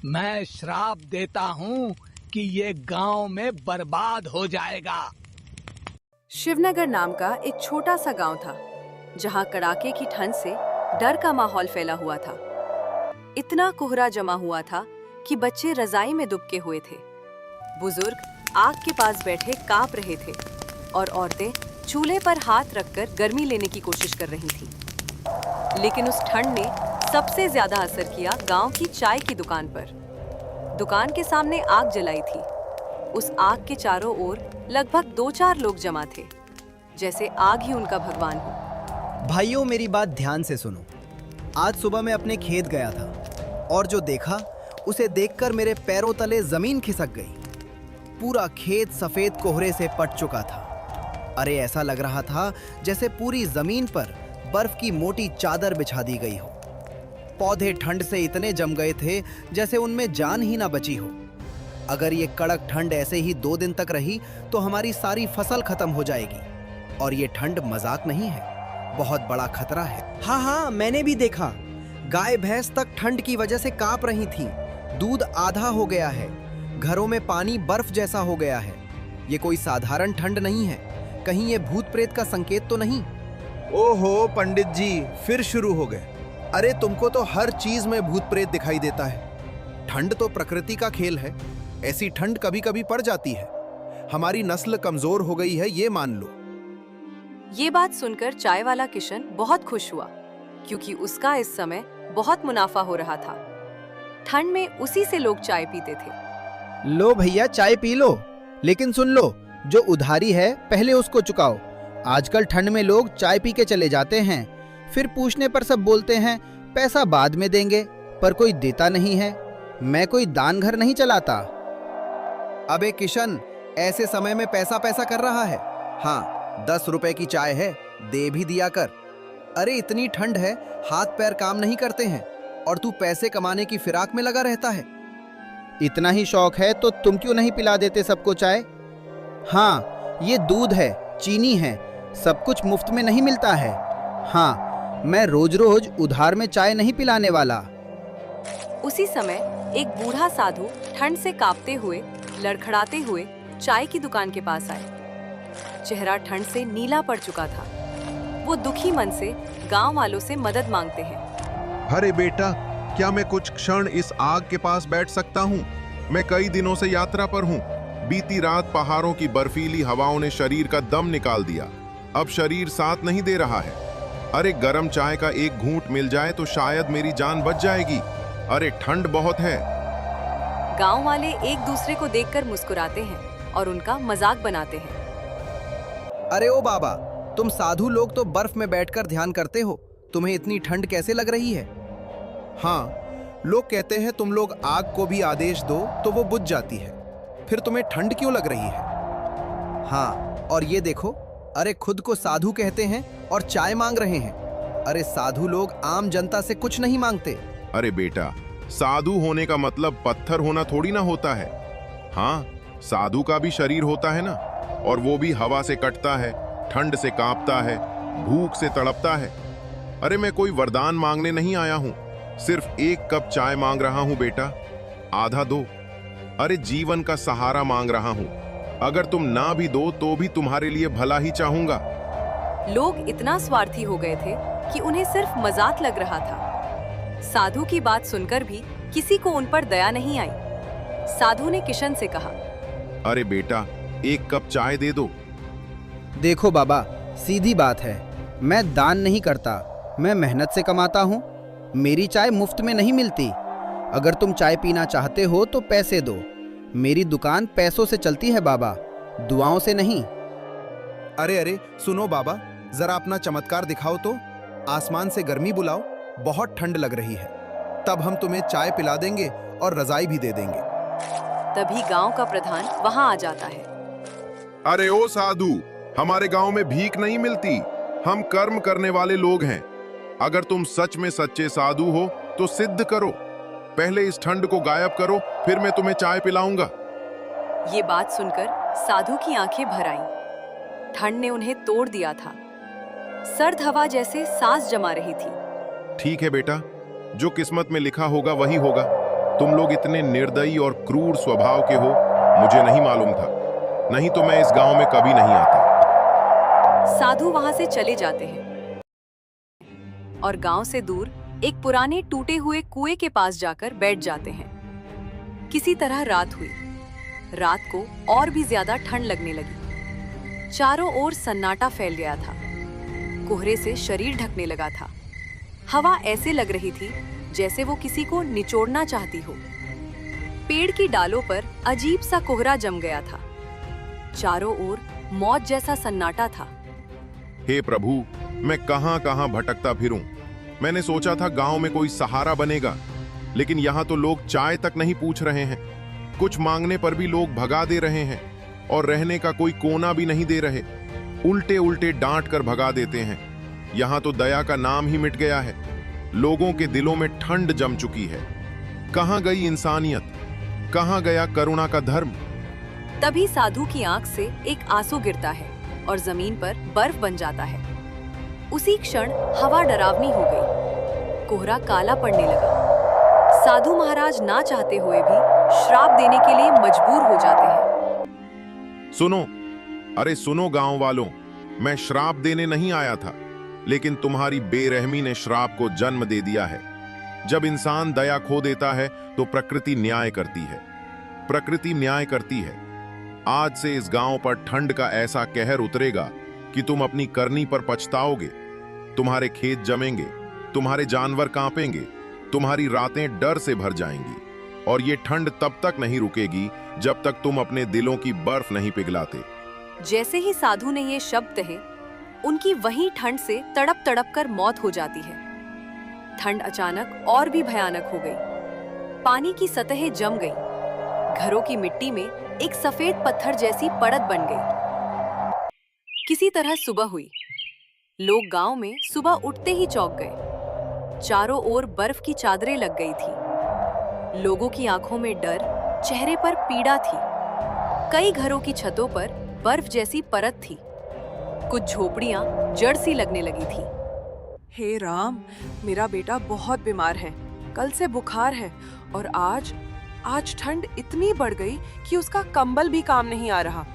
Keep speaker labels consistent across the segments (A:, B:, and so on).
A: मैं श्राप देता हूँ कि ये गांव में बर्बाद हो जाएगा।
B: शिवनगर नाम का एक छोटा सा गांव था, जहां कड़ाके की ठंड से डर का माहौल फैला हुआ था। इतना कोहरा जमा हुआ था कि बच्चे रजाई में दुबके हुए थे। बुजुर्ग आग के पास बैठे कांप रहे थे और औरतें चूल्हे पर हाथ रखकर गर्मी लेने की कोशिश कर रही थीं। लेकिन उस ठंड ने सबसे ज्यादा असर किया गांव की चाय की दुकान पर। दुकान के सामने आग जलाई थी। उस आग के चारों ओर लगभग 2-4 लोग जमा थे, जैसे आग ही उनका भगवान हो।
C: भाइयों, मेरी बात ध्यान से सुनो। आज सुबह मैं अपने खेत गया था और जो देखा उसे देखकर मेरे पैरों तले जमीन खिसक गई। पूरा खेत सफेद कोहरे से पट चुका था। अरे ऐसा लग रहा था जैसे पूरी जमीन पर बर्फ की मोटी चादर बिछा दी गई हो। पौधे ठंड से इतने जम गए थे जैसे उनमें जान ही ना बची हो। अगर ये कड़क ठंड ऐसे ही 2 दिन तक रही तो हमारी सारी फसल खत्म हो जाएगी। और ये ठंड मजाक नहीं है, बहुत बड़ा खतरा है।
D: हाँ, मैंने भी देखा। गाय भैंस तक ठंड की वजह से कांप रही थीं। दूध आधा हो गया है। घरों में पानी बर्फ जैसा हो गया है। ये कोई साधारण ठंड नहीं है। कहीं ये भूत प्रेत का संकेत तो नहीं?
E: ओहो पंडित जी, फिर शुरू हो गए। अरे तुमको तो हर चीज में भूत प्रेत दिखाई देता है। ठंड तो प्रकृति का खेल है। ऐसी ठंड कभी कभी पड़ जाती है। हमारी नस्ल कमजोर हो गई है, ये मान लो।
B: ये बात सुनकर चाय वाला किशन बहुत खुश हुआ, क्योंकि उसका इस समय बहुत मुनाफा हो रहा था। ठंड में उसी से लोग चाय पीते थे।
C: लो भैया, चाय पी लो, लेकिन सुन लो, जो उधारी है पहले उसको चुकाओ। आजकल ठंड में लोग चाय पी के चले जाते हैं, फिर पूछने पर सब बोलते हैं पैसा बाद में देंगे, पर कोई देता नहीं है। मैं कोई दान घर नहीं चलाता।
E: अबे किशन, ऐसे समय में पैसा पैसा कर रहा है। हाँ, 10 रुपए की चाय है, दे भी दिया कर। अरे इतनी ठंड है, हाथ पैर काम नहीं करते हैं और तू पैसे कमाने की फिराक में लगा रहता है।
C: इतना ही शौक है तो तुम क्यों नहीं पिला देते सबको चाय? हाँ, ये दूध है, चीनी है, सब कुछ मुफ्त में नहीं मिलता है। हाँ, मैं रोज रोज उधार में चाय नहीं पिलाने वाला।
B: उसी समय एक बूढ़ा साधु ठंड से कांपते हुए, लड़खड़ाते हुए चाय की दुकान के पास आए। चेहरा ठंड से नीला पड़ चुका था। वो दुखी मन से गांव वालों से मदद मांगते हैं।
F: अरे बेटा, क्या मैं कुछ क्षण इस आग के पास बैठ सकता हूँ? मैं कई दिनों से यात्रा पर हूँ। बीती रात पहाड़ों की बर्फीली हवाओं ने शरीर का दम निकाल दिया। अब शरीर साथ नहीं दे रहा है। अरे गरम चाय का एक घूंट मिल जाए तो शायद मेरी जान बच जाएगी। अरे ठंड बहुत है।
B: गांव वाले एक दूसरे को देखकर मुस्कुराते हैं और उनका मजाक बनाते हैं।
E: अरे ओ बाबा, तुम साधु लोग तो बर्फ में बैठकर ध्यान करते हो, तुम्हें इतनी ठंड कैसे लग रही है? हाँ, लोग कहते हैं तुम लोग आग को भी आदेश दो तो वो बुझ जाती है, फिर तुम्हें ठंड क्यों लग रही है? हाँ, और ये देखो, अरे खुद को साधु कहते हैं और चाय मांग रहे हैं। अरे साधु लोग आम जनता से कुछ नहीं मांगते।
F: अरे बेटा, साधु होने का मतलब पत्थर होना थोड़ी ना होता है। हाँ, साधु का भी शरीर होता है ना, और वो भी हवा से कटता है, ठंड से कांपता है, भूख से तड़पता है। अरे मैं कोई वरदान मांगने नहीं आया हूँ, सिर्फ एक कप चाय मांग रहा हूँ बेटा, आधा दो। अरे जीवन का सहारा मांग रहा हूँ। अगर तुम ना भी दो तो भी तुम्हारे लिए भला ही चाहूंगा।
B: लोग इतना स्वार्थी हो गए थे कि उन्हें सिर्फ मजाक लग रहा था। साधु की बात सुनकर भी किसी को उन पर दया नहीं आई। साधु ने किशन से कहा,
F: अरे बेटा, एक कप चाय दे दो।
C: देखो बाबा, सीधी बात है, मैं दान नहीं करता, मैं मेहनत से कमाता हूँ। मेरी चाय मुफ्त में नहीं मिलती। अगर तुम चाय पीना चाहते हो तो पैसे दो। मेरी दुकान पैसों से चलती है बाबा, दुआओं से नहीं।
E: अरे अरे सुनो बाबा, जरा अपना चमत्कार दिखाओ तो। आसमान से गर्मी बुलाओ, बहुत ठंड लग रही है, तब हम तुम्हें चाय पिला देंगे और रजाई भी दे देंगे।
B: तभी गांव का प्रधान वहां आ जाता है।
F: अरे ओ साधु, हमारे गांव में भीख नहीं मिलती, हम कर्म करने वाले लोग हैं। अगर तुम सच में सच्चे साधु हो तो सिद्ध करो। पहले इस ठंड को गायब करो, फिर मैं तुम्हें चाय पिलाऊंगा।
B: ये बात सुनकर साधु की आंखें भर आईं। ठंड ने उन्हें तोड़ दिया था। सर्द हवा जैसे सांस जमा रही थी।
F: ठीक है बेटा, जो किस्मत में लिखा होगा वही होगा। तुम लोग इतने निर्दयी और क्रूर स्वभाव के हो, मुझे नहीं मालूम था। नहीं तो मैं इस गांव में कभी नहीं आता।
B: साधु वहां से चले जाते हैं और गांव से दूर एक पुराने टूटे हुए कुएं के पास जाकर बैठ जाते हैं। किसी तरह रात हुई। रात को और भी ज्यादा ठंड लगने लगी। चारों ओर सन्नाटा फैल गया था। कोहरे से शरीर ढकने लगा था। हवा ऐसे लग रही थी जैसे वो किसी को निचोड़ना चाहती हो। पेड़ की डालों पर अजीब सा कोहरा जम गया था। चारों ओर मौत जैसा सन्नाटा था।
F: हे प्रभु, मैं कहां कहां भटकता फिरूं। मैंने सोचा था गांव में कोई सहारा बनेगा, लेकिन यहाँ तो लोग चाय तक नहीं पूछ रहे हैं। कुछ मांगने पर भी लोग भगा दे रहे हैं और रहने का कोई कोना भी नहीं दे रहे। उल्टे उल्टे डांट कर भगा देते हैं। यहाँ तो दया का नाम ही मिट गया है। लोगों के दिलों में ठंड जम चुकी है। कहाँ गई इंसानियत? कहाँ गया करुणा का धर्म?
B: तभी साधु की आंख से एक आंसू गिरता है और जमीन पर बर्फ बन जाता है। उसी क्षण हवा डरावनी हो गई। कोहरा काला पड़ने लगा। साधु महाराज ना चाहते हुए भी श्राप देने के लिए मजबूर हो जाते हैं।
F: सुनो, अरे सुनो गांव वालों, मैं श्राप देने नहीं आया था, लेकिन तुम्हारी बेरहमी ने श्राप को जन्म दे दिया है। जब इंसान दया खो देता है तो प्रकृति न्याय करती है। प्रकृति न्याय करती है। आज से इस गांव पर ठंड का ऐसा कहर उतरेगा कि तुम अपनी करनी पर पछताओगे। तुम्हारे खेत जमेंगे, तुम्हारे जानवर कांपेंगे, तुम्हारी रातें डर से भर जाएंगी। और ये ठंड तब तक नहीं रुकेगी जब तक तुम अपने दिलों की बर्फ नहीं पिघलाते।
B: जैसे ही साधु ने ये शब्द कहे, उनकी वही ठंड से तड़प तड़प कर मौत हो जाती है। ठंड अचानक और भी भयानक हो गई। पानी की सतहें जम गई। घरों की मिट्टी में एक सफेद पत्थर जैसी परत बन गई। किसी तरह सुबह हुई। लोग गांव में सुबह उठते ही चौंक गए। चारों ओर बर्फ की चादरें लग गई थी। लोगों की आंखों में डर, चेहरे पर पीड़ा थी। कई घरों की छतों पर बर्फ जैसी परत थी। कुछ झोपड़ियां जड़ सी लगने लगी थी।
G: हे राम, मेरा बेटा बहुत बीमार है। कल से बुखार है और आज ठंड इतनी बढ़ गई कि उसका कंबल भी काम नहीं आ रहा।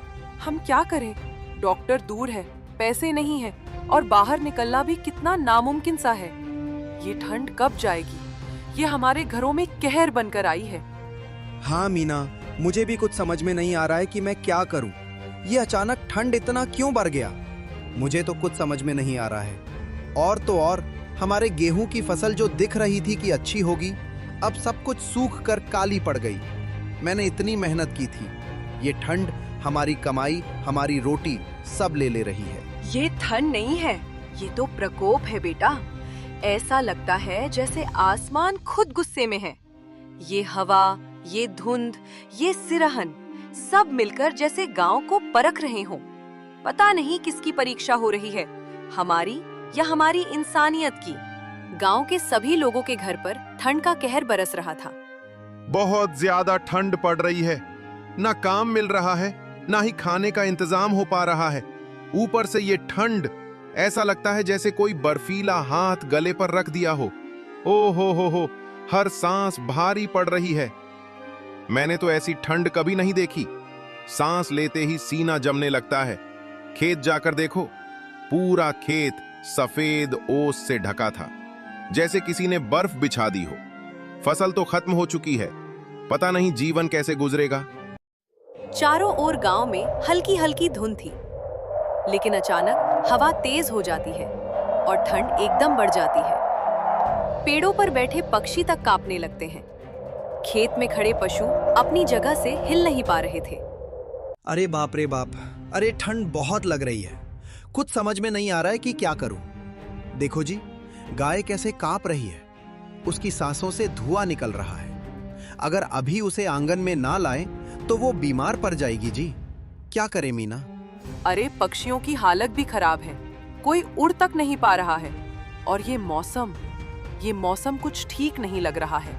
G: हम क्या करें? डॉक्टर दूर है, पैसे नहीं है और बाहर निकलना भी कितना नामुमकिन सा है। ये ठंड कब जाएगी? ये हमारे घरों में कहर बनकर आई है।
D: हाँ मीना, मुझे भी कुछ समझ में नहीं आ रहा है कि मैं क्या करूं। ये अचानक ठंड इतना क्यों बढ़ गया? मुझे तो कुछ समझ में नहीं आ रहा है। और तो और हमारे गेहूं की फसल जो दिख रही थी कि अच्छी होगी, अब सब कुछ सूख कर काली पड़ गई। मैंने इतनी मेहनत की थी। ये ठंड हमारी कमाई, हमारी रोटी सब ले रही है।
B: ये ठंड नहीं है, ये तो प्रकोप है बेटा। ऐसा लगता है जैसे आसमान खुद गुस्से में है। ये हवा, ये धुंध, ये सिरहन सब मिलकर जैसे गांव को परख रहे हों। पता नहीं किसकी परीक्षा हो रही है, हमारी या हमारी इंसानियत की। गांव के सभी लोगों के घर पर ठंड का कहर बरस रहा था।
F: बहुत ज्यादा ठंड पड़ रही है। ना काम मिल रहा है, ना ही खाने का इंतजाम हो पा रहा है। ऊपर से ये ठंड, ऐसा लगता है जैसे कोई बर्फीला हाथ गले पर रख दिया हो। ओ हो, हर सांस भारी पड़ रही है। मैंने तो ऐसी ठंड कभी नहीं देखी। सांस लेते ही सीना जमने लगता है। खेत जाकर देखो, पूरा खेत सफेद ओस से ढका था, जैसे किसी ने बर्फ बिछा दी हो। फसल तो खत्म हो चुकी है। पता नहीं जीवन कैसे गुजरेगा।
B: चारों ओर गांव में हल्की हल्की धुंध थी, लेकिन अचानक हवा तेज हो जाती है और ठंड एकदम बढ़ जाती है। पेड़ों पर बैठे पक्षी तक कांपने लगते हैं। खेत में खड़े पशु अपनी जगह से हिल नहीं पा रहे थे।
D: अरे बाप रे बाप, अरे ठंड बहुत लग रही है। कुछ समझ में नहीं आ रहा है कि क्या करूं। देखो जी, गाय कैसे कांप रही है। उसकी सांसों से धुआं निकल रहा है। अगर अभी उसे आंगन में ना लाएं तो वो बीमार पड़ जाएगी जी। क्या करे मीना?
G: अरे पक्षियों की हालत भी खराब है। कोई उड़ तक नहीं पा रहा है। और ये मौसम कुछ ठीक नहीं लग रहा है।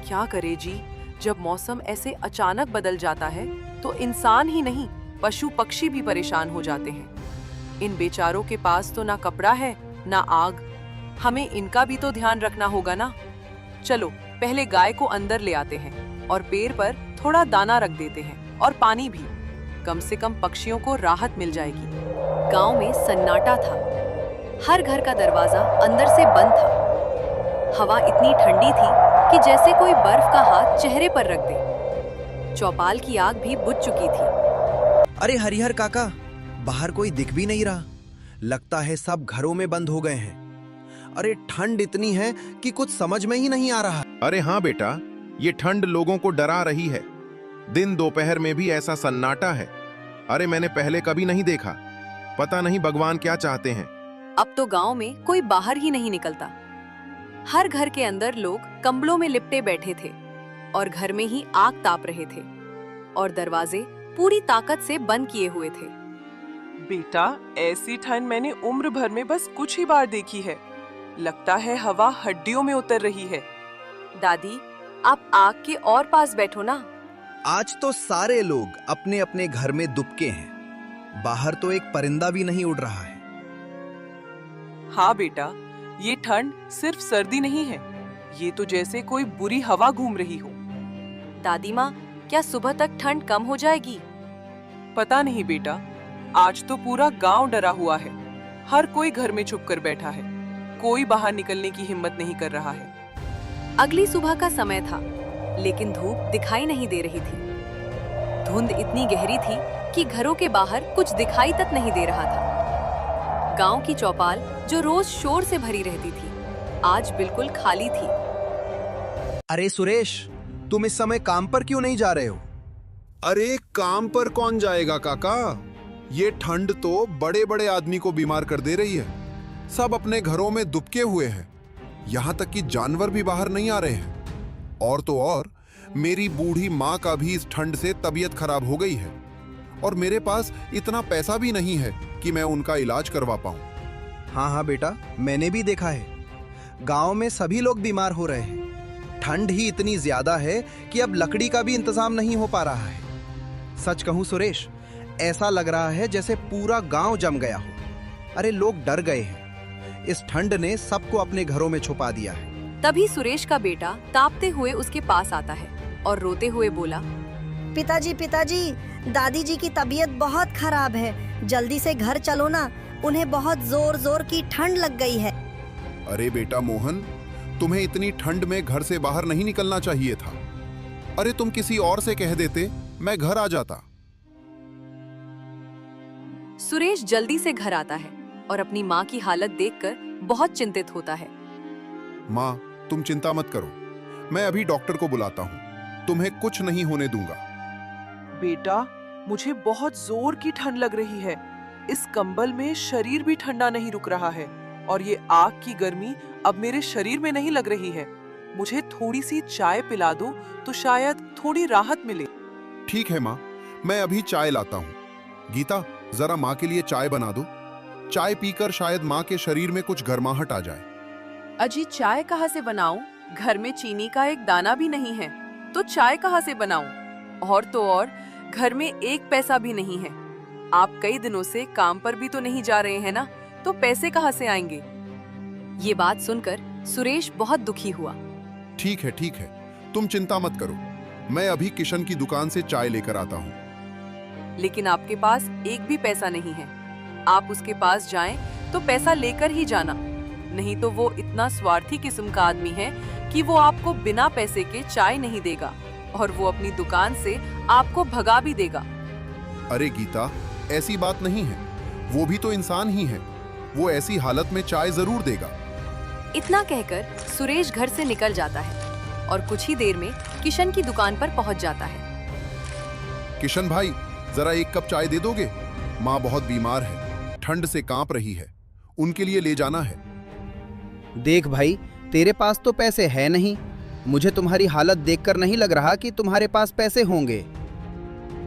G: क्या करे जी? जब मौसम ऐसे अचानक बदल जाता है तो इंसान ही नहीं, पशु पक्षी भी परेशान हो जाते हैं। इन बेचारों के पास तो ना कपड़ा है ना आग। हमें इनका भी तो ध्यान रखना होगा ना। चलो पहले गाय को अंदर ले आते हैं और पेड़ पर थोड़ा दाना रख देते हैं और पानी भी। कम से कम पक्षियों को राहत मिल जाएगी।
B: गांव में सन्नाटा था। हर घर का दरवाजा अंदर से बंद था। हवा इतनी ठंडी थी कि जैसे कोई बर्फ का हाथ चेहरे पर रख दे। चौपाल की आग भी बुझ चुकी थी।
D: अरे हरिहर काका, बाहर कोई दिख भी नहीं रहा। लगता है सब घरों में बंद हो गए हैं। अरे ठंड इतनी है कि कुछ समझ में ही नहीं आ रहा।
F: अरे हाँ बेटा, ये ठंड लोगों को डरा रही है। दिन दोपहर में भी ऐसा सन्नाटा है। अरे मैंने पहले कभी नहीं देखा। पता नहीं भगवान क्या चाहते हैं।
B: अब तो गांव में कोई बाहर ही नहीं निकलता। हर घर के अंदर लोग कंबलों में लिपटे बैठे थे और घर में ही आग ताप रहे थे और दरवाजे पूरी ताकत से बंद किए हुए थे।
G: बेटा, ऐसी ठंड मैंने उम्र भर में बस कुछ ही बार देखी है। लगता है हवा हड्डियों में उतर रही है।
B: दादी, आप आग के और पास बैठो ना।
D: आज तो सारे लोग अपने अपने घर में दुबके हैं। बाहर तो एक परिंदा भी नहीं उड़ रहा है।
G: हाँ बेटा, ये ठंड सिर्फ सर्दी नहीं है, ये तो जैसे कोई बुरी हवा घूम रही हो।
B: दादी माँ, क्या सुबह तक ठंड कम हो जाएगी?
G: पता नहीं बेटा, आज तो पूरा गांव डरा हुआ है। हर कोई घर में छुप कर बैठा है। कोई बाहर निकलने की हिम्मत नहीं कर रहा है।
B: अगली सुबह का समय था, लेकिन धूप दिखाई नहीं दे रही थी। धुंध इतनी गहरी थी कि घरों के बाहर कुछ दिखाई तक नहीं दे रहा था। गांव की चौपाल, जो रोज शोर से भरी रहती थी, आज बिल्कुल खाली थी।
D: अरे सुरेश, तुम इस समय काम पर क्यों नहीं जा रहे हो?
E: अरे काम पर कौन जाएगा काका? ये ठंड तो बड़े बड़े आदमी को बीमार कर दे रही है। सब अपने घरों में दुबके हुए हैं। यहाँ तक कि जानवर भी बाहर नहीं आ रहे हैं। और तो और मेरी बूढ़ी माँ का भी इस ठंड से तबीयत खराब हो गई है और मेरे पास इतना पैसा भी नहीं है कि मैं उनका इलाज करवा पाऊं।
D: हाँ हाँ बेटा, मैंने भी देखा है। गांव में सभी लोग बीमार हो रहे हैं। ठंड ही इतनी ज्यादा है कि अब लकड़ी का भी इंतजाम नहीं हो पा रहा है। सच कहूं सुरेश, ऐसा लग रहा है जैसे पूरा गांव जम गया हो। अरे लोग डर गए हैं। इस ठंड ने सबको अपने घरों में छुपा दिया है।
B: तभी सुरेश का बेटा कांपते हुए उसके पास आता है और रोते हुए बोला,
H: पिताजी पिताजी, दादी जी की तबीयत बहुत खराब है। जल्दी से घर चलो ना, उन्हें बहुत जोर जोर की ठंड लग गई है।
E: अरे बेटा मोहन, तुम्हें इतनी ठंड में घर से बाहर नहीं निकलना चाहिए था। अरे तुम किसी और से कह देते, मैं घर आ जाता।
B: सुरेश जल्दी से घर आता है और अपनी माँ की हालत देखकर बहुत चिंतित होता है।
E: माँ, तुम चिंता मत करो, मैं अभी डॉक्टर को बुलाता हूँ। तुम्हें कुछ नहीं होने दूंगा।
G: बेटा, मुझे बहुत जोर की ठंड लग रही है। इस कंबल में शरीर भी ठंडा नहीं रुक रहा है और ये आग की गर्मी अब मेरे शरीर में नहीं लग रही है। मुझे थोड़ी सी चाय पिला दो तो शायद थोड़ी राहत मिले।
E: ठीक है माँ, मैं अभी चाय लाता हूँ। गीता, जरा माँ के लिए चाय बना दो। चाय पीकर शायद माँ के शरीर में कुछ गर्माहट आ जाए।
G: अजी, चाय कहाँ से बनाऊं? घर में चीनी का एक दाना भी नहीं है, तो चाय कहाँ से बनाऊं? और तो और घर में एक पैसा भी नहीं है। आप कई दिनों से काम पर भी तो नहीं जा रहे हैं ना, तो पैसे कहाँ से आएंगे?
B: ये बात सुनकर सुरेश बहुत दुखी हुआ।
E: ठीक है, तुम चिंता मत करो। मैं अभी किशन की दुकान से चाय लेकर आता हूँ।
G: लेकिन आपके पास एक भी पैसा नहीं है। आप उसके पास जाएं तो पैसा लेकर ही जाना, नहीं तो वो इतना स्वार्थी किस्म का आदमी है कि वो आपको बिना पैसे के चाय नहीं देगा और वो अपनी दुकान से आपको भगा भी देगा।
E: अरे गीता, ऐसी बात नहीं है। वो भी तो इंसान ही है। वो ऐसी हालत में चाय जरूर देगा।
B: इतना कहकर सुरेश घर से निकल जाता है और कुछ ही देर में किशन की दुकान पर पहुंच जाता है।
E: किशन भाई, जरा एक कप चाय दे दोगे? माँ बहुत बीमार है, ठंड से कांप रही है। उनके लिए ले जाना है।
C: देख भाई, तेरे पास तो पैसे है नहीं। मुझे तुम्हारी हालत देखकर नहीं लग रहा कि तुम्हारे पास पैसे होंगे।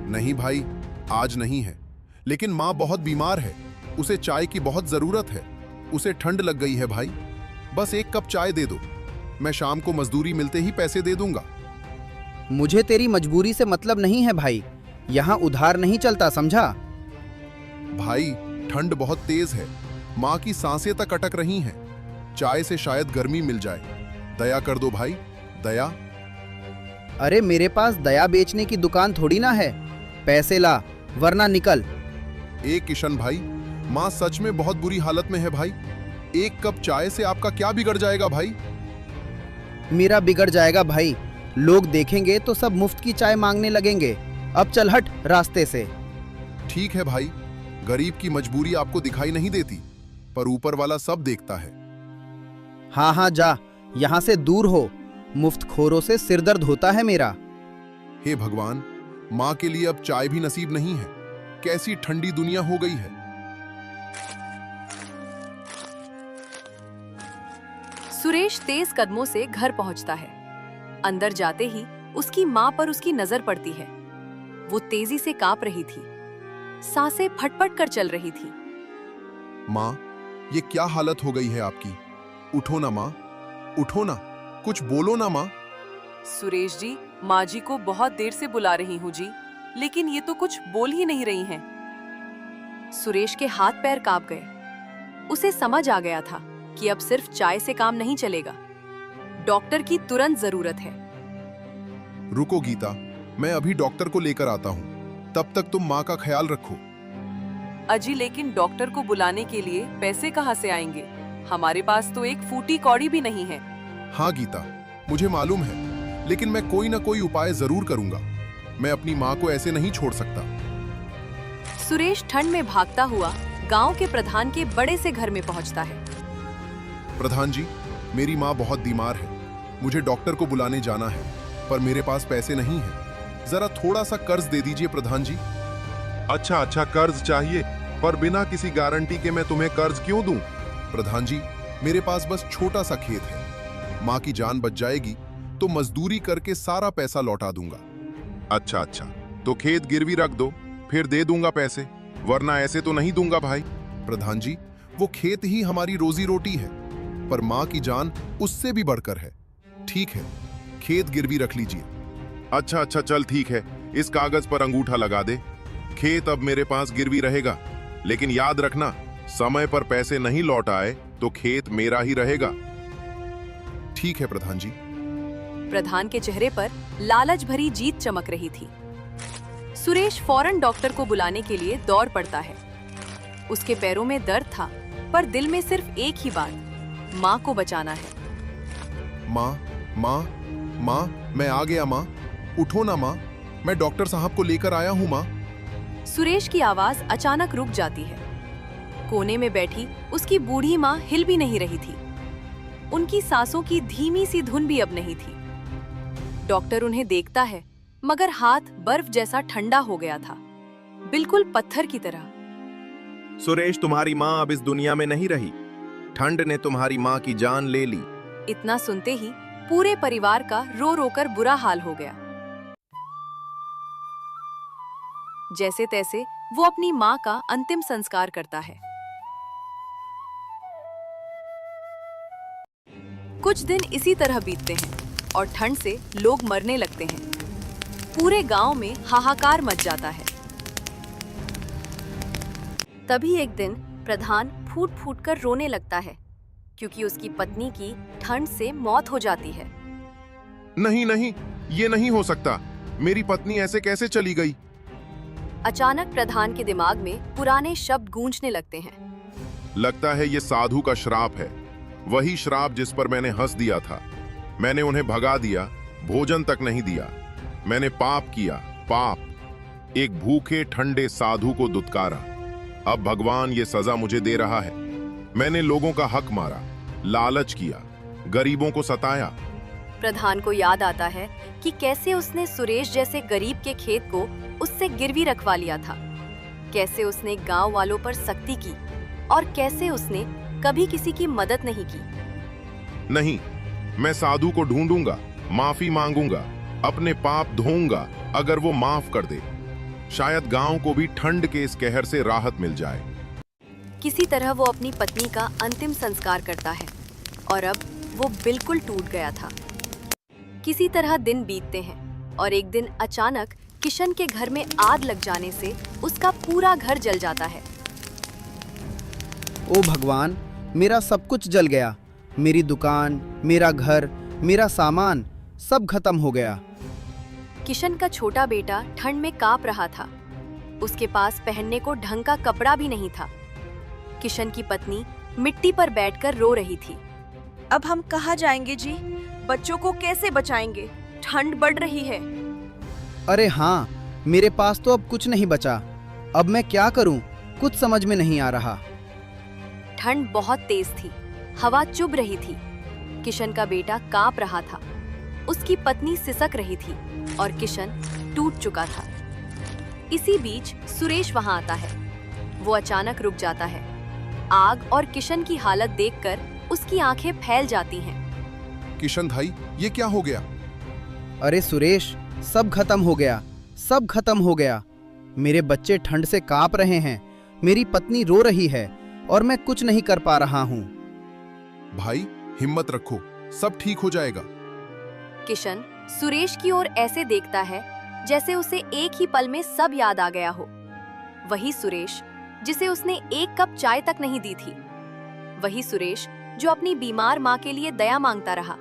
E: नहीं भाई, आज नहीं है, लेकिन माँ बहुत बीमार है। उसे चाय की बहुत जरूरत है। उसे ठंड लग गई है भाई। बस एक कप चाय दे दो, मैं शाम को मजदूरी मिलते ही पैसे दे दूंगा।
C: मुझे तेरी मजबूरी से मतलब नहीं है भाई। यहाँ उधार नहीं चलता, समझा?
E: भाई, ठंड बहुत तेज है। माँ की सांसें तक अटक रही हैं। चाय से शायद गर्मी मिल जाए। दया कर दो भाई, दया?
C: अरे मेरे पास दया बेचने की दुकान थोड़ी ना है। पैसे ला वरना निकल।
E: किशन भाई, माँ सच में बहुत बुरी हालत में है भाई। एक कप चाय से आपका क्या बिगड़ जाएगा भाई?
C: मेरा बिगड़ जाएगा भाई। लोग देखेंगे तो सब मुफ्त की चाय मांगने लगेंगे। अब चल हट रास्ते से।
E: ठीक है भाई, गरीब की मजबूरी आपको दिखाई नहीं देती, पर ऊपर वाला सब देखता है।
C: हाँ हाँ जा, यहाँ से दूर हो। मुफ्त खोरों से सिरदर्द होता है मेरा।
E: हे भगवान, माँ के लिए अब चाय भी नसीब नहीं है। कैसी ठंडी दुनिया हो गई है।
B: सुरेश तेज कदमों से घर पहुंचता है। अंदर जाते ही उसकी माँ पर उसकी नजर पड़ती है। वो तेजी से कांप रही थी, सांसें फटफट कर चल रही थी।
E: माँ, ये क्या हालत हो गई है आपकी? उठो ना माँ, उठो ना, कुछ बोलो ना माँ।
G: सुरेश जी, माँ जी को बहुत देर से बुला रही हूँ जी, लेकिन ये तो कुछ बोल ही नहीं रही हैं।
B: सुरेश के हाथ पैर कांप गए। उसे समझ आ गया था कि अब सिर्फ चाय से काम नहीं चलेगा। डॉक्टर की तुरंत जरूरत है।
E: रुको गीता, मैं अभी डॉक्टर को लेकर आता हूँ। तब तक तुम माँ का ख्याल रखो।
G: अजी, लेकिन डॉक्टर को बुलाने के लिए पैसे कहाँ से आएंगे? हमारे पास तो एक फूटी कौड़ी भी नहीं है।
E: हाँ गीता, मुझे मालूम है, लेकिन मैं कोई ना कोई उपाय जरूर करूंगा। मैं अपनी माँ को ऐसे नहीं छोड़ सकता।
B: सुरेश ठंड में भागता हुआ गांव के प्रधान के बड़े से घर में पहुंचता है।
E: प्रधान जी, मेरी माँ बहुत बीमार है। मुझे डॉक्टर को बुलाने जाना है, पर मेरे पास पैसे नहीं हैं। जरा थोड़ा सा कर्ज दे दीजिए प्रधान जी।
F: अच्छा, कर्ज चाहिए, पर बिना किसी गारंटी के मैं तुम्हें कर्ज क्यों दूं?
E: प्रधान जी, मेरे पास बस छोटा सा खेत है। माँ की जान बच जाएगी तो मजदूरी करके सारा पैसा लौटा दूंगा।
F: अच्छा, तो खेत गिरवी रख दो, फिर दे दूंगा पैसे, वरना ऐसे तो नहीं दूंगा भाई।
E: प्रधान जी, वो खेत ही हमारी रोजी रोटी है, पर माँ की जान उससे भी बढ़कर है। ठीक है, खेत गिरवी रख लीजिए।
F: अच्छा, चल ठीक है, इस कागज पर अंगूठा लगा दे। खेत अब मेरे पास गिरवी रहेगा, लेकिन याद रखना, समय पर पैसे नहीं लौट आए तो खेत मेरा ही रहेगा।
E: ठीक है प्रधान जी।
B: प्रधान के चेहरे पर लालच भरी जीत चमक रही थी। सुरेश फौरन डॉक्टर को बुलाने के लिए दौड़ पड़ता है। उसके पैरों में दर्द था, पर दिल में सिर्फ एक ही बात, माँ को बचाना है।
E: माँ, मैं आ गया माँ। उठो ना माँ, मैं डॉक्टर साहब को लेकर आया हूँ माँ।
B: सुरेश की आवाज अचानक रुक जाती है। कोने में बैठी उसकी बूढ़ी माँ हिल भी नहीं रही थी। उनकी सांसों की धीमी सी धुन भी अब नहीं थी। डॉक्टर उन्हें देखता है, मगर हाथ बर्फ जैसा ठंडा हो गया था, बिल्कुल पत्थर की तरह।
I: सुरेश, तुम्हारी माँ अब इस दुनिया में नहीं रही। ठंड ने तुम्हारी माँ की जान ले ली।
B: इतना सुनते ही पूरे परिवार का रो रो कर बुरा हाल हो गया। जैसे तैसे वो अपनी माँ का अंतिम संस्कार करता है। कुछ दिन इसी तरह बीतते हैं और ठंड से लोग मरने लगते हैं। पूरे गांव में हाहाकार मच जाता है। तभी एक दिन प्रधान फूट फूट कर रोने लगता है, क्योंकि उसकी पत्नी की ठंड से मौत हो जाती है।
F: नहीं, ये नहीं हो सकता। मेरी पत्नी ऐसे कैसे चली गई?
B: अचानक प्रधान के दिमाग में पुराने शब्द गूंजने लगते हैं।
F: लगता है ये साधु का श्राप है, वही श्राप जिस पर मैंने हंस दिया था। मैंने उन्हें भगा दिया, भोजन तक नहीं दिया। मैंने पाप किया, पाप। एक भूखे ठंडे साधु को दुत्कारा। अब भगवान ये सजा मुझे दे रहा है। मैंने लोगों का हक मारा, लालच किया, गरीबों को सताया।
B: प्रधान को याद आता है कि कैसे उसने सुरेश जैसे गरीब के खेत को उससे गिरवी रखवा लिया था, कैसे उसने गांव वालों पर सख्ती की और कैसे उसने कभी किसी की मदद नहीं की।
F: नहीं, मैं साधु को ढूंढूंगा, माफी मांगूंगा, अपने पाप धोऊंगा। अगर वो माफ कर दे, शायद गांव को भी ठंड के इस कहर से राहत मिल जाए।
B: किसी तरह वो अपनी पत्नी का अंतिम संस्कार करता है और अब वो बिल्कुल टूट गया था। किसी तरह दिन बीतते हैं और एक दिन अचानक किशन के घर में आग लग जाने से उसका पूरा घर जल जाता है।
C: ओ भगवान, मेरा सब कुछ जल गया। मेरी दुकान, मेरा घर, मेरा सामान, सब खत्म हो गया।
B: किशन का छोटा बेटा ठंड में कांप रहा था। उसके पास पहनने को ढंग का कपड़ा भी नहीं था। किशन की पत्नी मिट्टी पर बैठकर रो रही थी।
G: अब हम कहाँ जाएंगे जी? बच्चों को कैसे बचाएंगे? ठंड बढ़ रही है।
C: अरे हाँ, मेरे पास तो अब कुछ नहीं बचा। अब मैं क्या करूं? कुछ समझ में नहीं आ रहा।
B: ठंड बहुत तेज थी, हवा चुभ रही थी। किशन का बेटा कांप रहा था। उसकी पत्नी सिसक रही थी और किशन टूट चुका था। इसी बीच सुरेश वहां आता है। वो अचानक रुक जाता है। आग और किशन की हालत देखकर उसकी आंखें फैल जाती हैं।
F: किशन भाई, ये क्या हो गया?
C: अरे सुरेश, सब खत्म हो गया, सब खत्म हो गया। मेरे बच्चे ठंड से कांप रहे हैं, मेरी पत्नी रो रही है और मैं कुछ नहीं कर पा रहा हूँ।
F: भाई हिम्मत रखो, सब ठीक हो जाएगा।
B: किशन सुरेश की ओर ऐसे देखता है जैसे उसे एक ही पल में सब याद आ गया हो। वही सुरेश जिसे उसने एक कप चाय तक नहीं दी थी। वही सुरेश जो अपनी बीमार माँ के लिए दया मांगता रहा।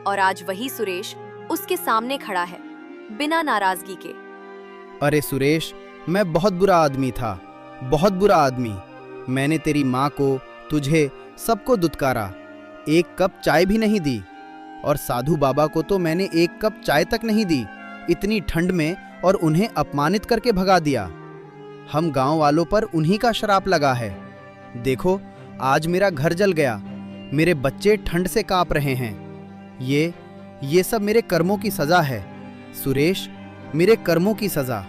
B: और आज वही सुरेश उसके सामने खड़ा है, बिना नाराजगी के।
C: अरे सुरेश, मैं बहुत बुरा आदमी था, बहुत बुरा आदमी। मैंने तेरी माँ को, तुझे, सबको दुत्कारा। एक कप चाय भी नहीं दी। और साधु बाबा को तो मैंने एक कप चाय तक नहीं दी, इतनी ठंड में, और उन्हें अपमानित करके भगा दिया। हम गांव वालों पर उन्हीं का श्राप लगा है। देखो, आज मेरा घर जल गया, मेरे बच्चे ठंड से कांप रहे हैं। ये सब मेरे कर्मों की सजा है सुरेश, मेरे कर्मों की सजा।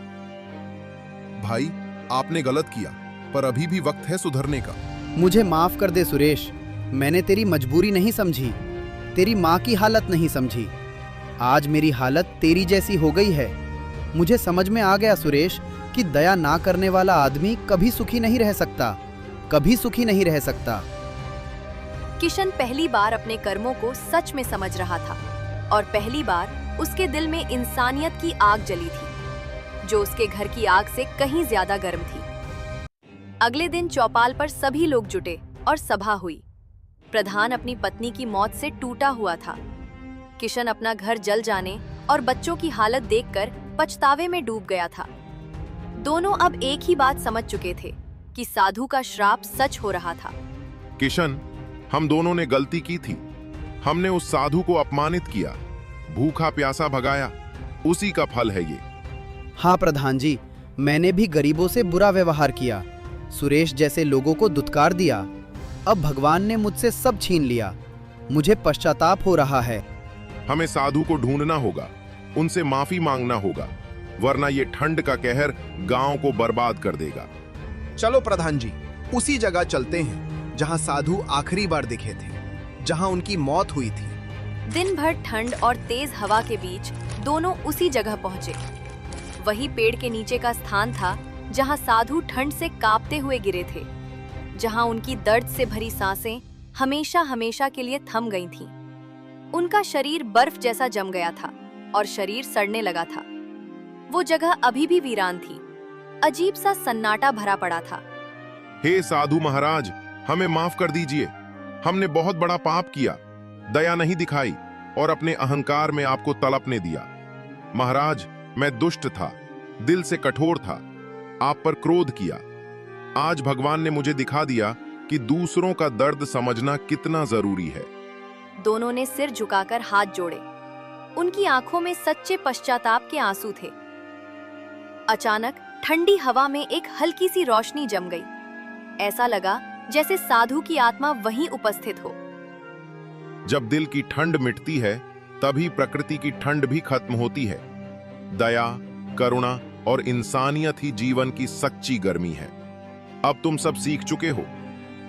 F: भाई, आपने गलत किया, पर अभी भी वक्त है सुधरने का।
C: मुझे माफ कर दे सुरेश, मैंने तेरी मजबूरी नहीं समझी, तेरी माँ की हालत नहीं समझी। आज मेरी हालत तेरी जैसी हो गई है। मुझे समझ में आ गया सुरेश कि दया ना करने वाला आदमी कभी सुखी नहीं रह सकता, कभी सुखी नहीं रह सकता।
B: किशन पहली बार अपने कर्मों को सच में समझ रहा था और पहली बार उसके दिल में इंसानियत की आग जली थी, जो उसके घर की आग से कहीं ज्यादा गर्म थी। अगले दिन चौपाल पर सभी लोग जुटे और सभा हुई। प्रधान अपनी पत्नी की मौत से टूटा हुआ था। किशन अपना घर जल जाने और बच्चों की हालत देखकर पछतावे में डूब गया था। दोनों अब एक ही बात समझ चुके थे कि साधु का श्राप सच हो रहा था।
F: किशन, हम दोनों ने गलती की थी। हमने उस साधु को अपमानित किया, भूखा प्यासा भगाया, उसी का फल है ये।
C: हाँ प्रधान जी, मैंने भी गरीबों से बुरा व्यवहार किया, सुरेश जैसे लोगों को दुत्कार दिया। अब भगवान ने मुझसे सब छीन लिया, मुझे पश्चाताप हो रहा है।
F: हमें साधु को ढूंढना होगा, उनसे माफी मांगना होगा, वरना ये ठंड का कहर गांव को बर्बाद कर देगा।
E: चलो प्रधान जी, उसी जगह चलते हैं जहां साधु आखिरी बार दिखे थे, जहां उनकी मौत हुई थी।
B: दिन भर ठंड और तेज हवा के बीच दोनों उसी जगह पहुंचे। वही पेड़ के नीचे का स्थान था जहां साधु ठंड से कांपते हुए गिरे थे, जहां उनकी दर्द से भरी सांसें हमेशा हमेशा के लिए थम गई थीं। उनका शरीर बर्फ जैसा जम गया था और शरीर सड़ने लगा था। वो जगह अभी भी वीरान थी, अजीब सा सन्नाटा भरा पड़ा था।
F: हे साधु महाराज, हमें माफ कर दीजिए, हमने बहुत बड़ा पाप किया, दया नहीं दिखाई और अपने अहंकार में आपको तड़पने दिया। महाराज, मैं दुष्ट था, दिल से कठोर था, आप पर क्रोध किया। आज भगवान ने मुझे दिखा दिया कि दूसरों का दर्द समझना कितना जरूरी है।
B: दोनों ने सिर झुकाकर हाथ जोड़े। उनकी आंखों में सच्चे पश्चाताप के आंसू थे। अचानक ठंडी हवा में एक हल्की सी रोशनी जम गई। ऐसा लगा जैसे साधु की आत्मा वहीं उपस्थित हो।
F: जब दिल की ठंड मिटती है, तभी प्रकृति की ठंड भी खत्म होती है। दया, करुणा और इंसानियत ही जीवन की सच्ची गर्मी है। अब तुम सब सीख चुके हो,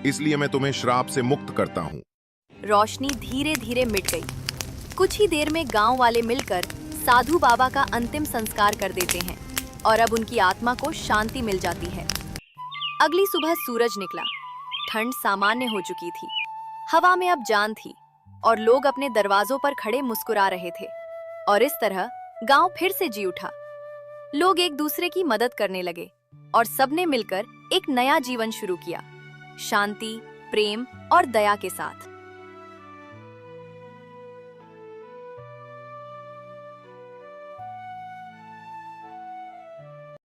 F: इसलिए मैं तुम्हें श्राप से मुक्त करता हूँ।
B: रोशनी धीरे धीरे मिट गई। कुछ ही देर में गांव वाले मिलकर साधु बाबा का अंतिम संस्कार कर देते हैं और अब उनकी आत्मा को शांति मिल जाती है। अगली सुबह सूरज निकला। ठंड सामान्य हो चुकी थी, हवा में अब जान थी और लोग अपने दरवाजों पर खड़े मुस्कुरा रहे थे। और इस तरह गांव फिर से जी उठा। लोग एक दूसरे की मदद करने लगे और सबने मिलकर एक नया जीवन शुरू किया, शांति, प्रेम और दया के साथ।